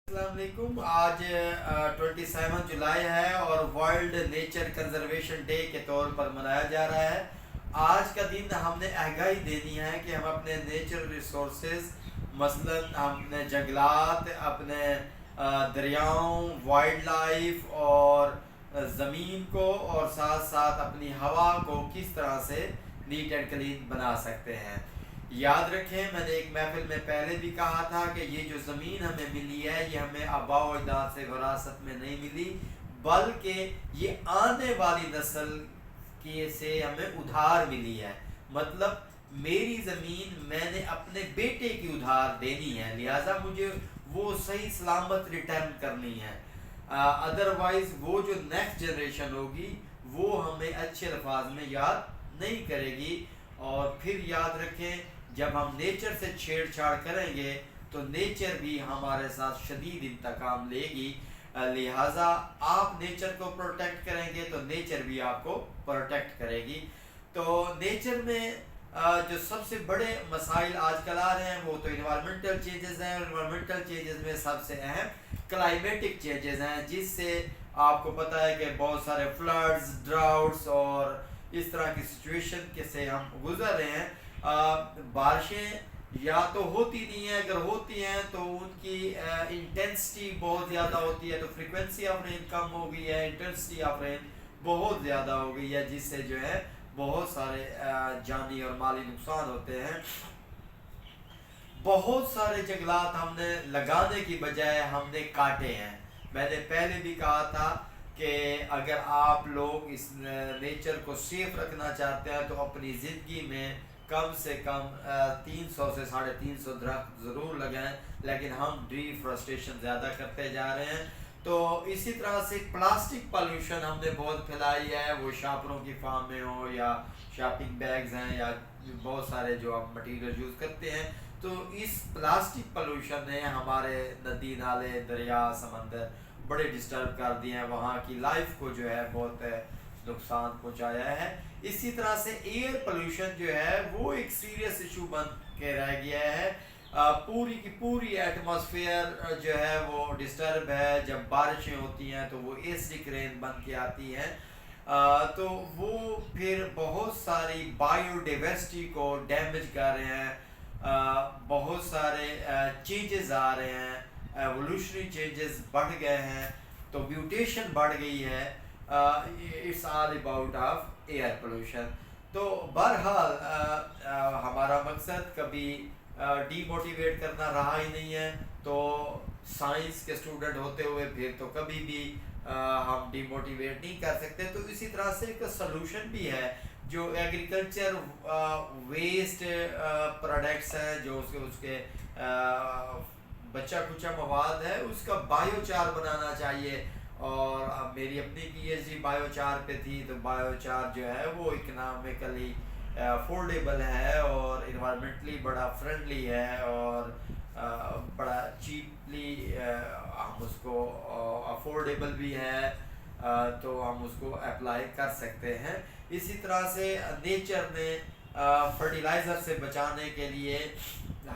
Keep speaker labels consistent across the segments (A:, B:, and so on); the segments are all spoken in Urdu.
A: السلام علیکم۔ آج 27 جولائی ہے اور ورلڈ نیچر کنزرویشن ڈے کے طور پر منایا جا رہا ہے۔ آج کا دن ہم نے آگاہی دینی ہے کہ ہم اپنے نیچرل ریسورسز مثلاً اپنے جنگلات، اپنے دریاؤں، وائلڈ لائف اور زمین کو اور ساتھ ساتھ اپنی ہوا کو کس طرح سے نیٹ اینڈ کلین بنا سکتے ہیں۔ یاد رکھیں، میں نے ایک محفل میں پہلے بھی کہا تھا کہ یہ جو زمین ہمیں ملی ہے یہ ہمیں آباء و اجداد سے وراثت میں نہیں ملی، بلکہ یہ آنے والی نسل کی سے ہمیں ادھار ملی ہے۔ مطلب میری زمین میں نے اپنے بیٹے کی ادھار دینی ہے، لہٰذا مجھے وہ صحیح سلامت ریٹرن کرنی ہے۔ ادروائز وہ جو نیکسٹ جنریشن ہوگی وہ ہمیں اچھے الفاظ میں یاد نہیں کرے گی۔ اور پھر یاد رکھیں، جب ہم نیچر سے چھیڑ چھاڑ کریں گے تو نیچر بھی ہمارے ساتھ شدید انتقام لے گی، لہٰذا آپ نیچر کو پروٹیکٹ کریں گے تو نیچر بھی آپ کو پروٹیکٹ کرے گی۔ تو نیچر میں جو سب سے بڑے مسائل آج کل آ رہے ہیں وہ تو انوائرمنٹل چینجز ہیں، اور انوائرمنٹل چینجز میں سب سے اہم کلائمیٹک چینجز ہیں، جس سے آپ کو پتہ ہے کہ بہت سارے فلڈز، ڈراؤٹس اور اس طرح کی سچویشن کے سے ہم گزر رہے ہیں۔ بارشیں یا تو ہوتی نہیں ہیں، اگر ہوتی ہیں تو ان کی انٹینسٹی بہت زیادہ ہوتی ہے، تو فریکوینسی آف رین کم ہو گئی ہے، انٹینسٹی آف رین بہت زیادہ ہو گئی ہے، جس سے جو ہے بہت سارے جانی اور مالی نقصان ہوتے ہیں۔ بہت سارے جنگلات ہم نے لگانے کی بجائے ہم نے کاٹے ہیں۔ میں نے پہلے بھی کہا تھا کہ اگر آپ لوگ اس نیچر کو سیف رکھنا چاہتے ہیں تو اپنی زندگی میں کم سے کم 300 سے 350 درخت ضرور لگائیں، لیکن ہم ڈیفورسٹیشن زیادہ کرتے جا رہے ہیں۔ تو اسی طرح سے پلاسٹک پالوشن ہم نے بہت پھیلائی ہے، وہ شاپروں کی فارم میں ہو یا شاپنگ بیگز ہیں یا بہت سارے جو ہم مٹیریل یوز کرتے ہیں، تو اس پلاسٹک پالوشن نے ہمارے ندی، نالے، دریا، سمندر بڑے ڈسٹرب کر دیے ہیں، وہاں کی لائف کو جو ہے بہت نقصان پہنچایا ہے۔ اسی طرح سے ایئر پولوشن جو ہے وہ ایک سیریس ایشو بن کے رہ گیا ہے۔ پوری کی پوری ایٹماسفیئر جو ہے وہ ڈسٹرب ہے، جب بارشیں ہوتی ہیں تو وہ ایسڈک رین بن کے آتی ہیں، تو وہ پھر بہت ساری بائیو ڈائیورسٹی کو ڈیمیج کر رہے ہیں، بہت سارے چینجز آ رہے ہیں، ایوولوشنری چینجز بڑھ گئے ہیں، تو میوٹیشن بڑھ گئی ہے۔ It's all about of air pollution. تو بہرحال ہمارا مقصد کبھی ڈی موٹیویٹ کرنا رہا ہی نہیں ہے، تو سائنس کے اسٹوڈنٹ ہوتے ہوئے پھر تو کبھی بھی ہم ڈی موٹیویٹ نہیں کر سکتے۔ تو اسی طرح سے ایک سلوشن بھی ہے، جو ایگریکلچر ویسٹ پروڈکٹس ہیں، جو اس کے بچا کچا مواد ہے، اس کا بایو چار بنانا چاہیے۔ اور اب میری اپنی پی ایچ ڈی بایو چار پہ تھی، تو بایو چار جو ہے وہ اکنامکلی افورڈیبل ہے اور انوائرمنٹلی بڑا فرینڈلی ہے، اور بڑا چیپلی ہم اس کو افورڈیبل بھی ہے، تو ہم اس کو اپلائی کر سکتے ہیں۔ اسی طرح سے نیچر نے فرٹیلائزر سے بچانے کے لیے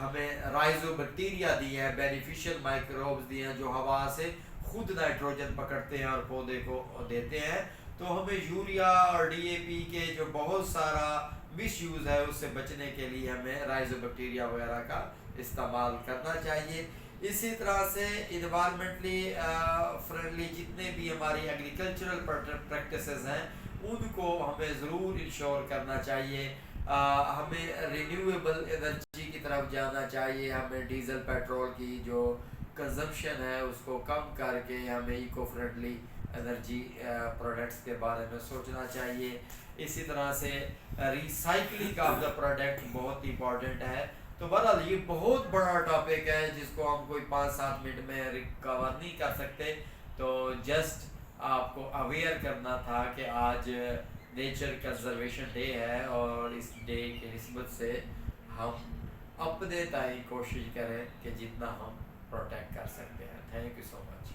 A: ہمیں رائزو بیکٹیریا دی ہیں، بینیفیشل مائکروبز دی ہیں، جو ہوا سے خود نائٹروجن پکڑتے ہیں اور پودے کو دیتے ہیں۔ تو ہمیں یوریا اور ڈی اے پی کے جو بہت سارا مس یوز ہے اس سے بچنے کے لیے ہمیں رائزو بیکٹیریا وغیرہ کا استعمال کرنا چاہیے۔ اسی طرح سے انوائرمنٹلی فرینڈلی جتنے بھی ہماری ایگریکلچرل پریکٹسز ہیں ان کو ہمیں ضرور انشور کرنا چاہیے۔ ہمیں رینیویبل انرجی کی طرف جانا چاہیے، ہمیں ڈیزل پیٹرول کی جو کنزمپشن ہے اس کو کم کر کے ہمیں ایکو فرینڈلی انرجی پروڈکٹس کے بارے میں سوچنا چاہیے۔ اسی طرح سے ریسائکلنگ آف دا پروڈکٹ بہت امپورٹنٹ ہے۔ تو بہرحال یہ بہت بڑا ٹاپک ہے جس کو ہم کوئی 5-7 منٹ میں ریکور نہیں کر سکتے، تو جسٹ آپ کو اویئر کرنا تھا کہ آج نیچر کنزرویشن ڈے ہے، اور اس ڈے کی نسبت سے ہم اپنے تئیں کوشش کریں کہ جتنا ہم پروٹیکٹ کر سکتے ہیں۔ Thank you so much.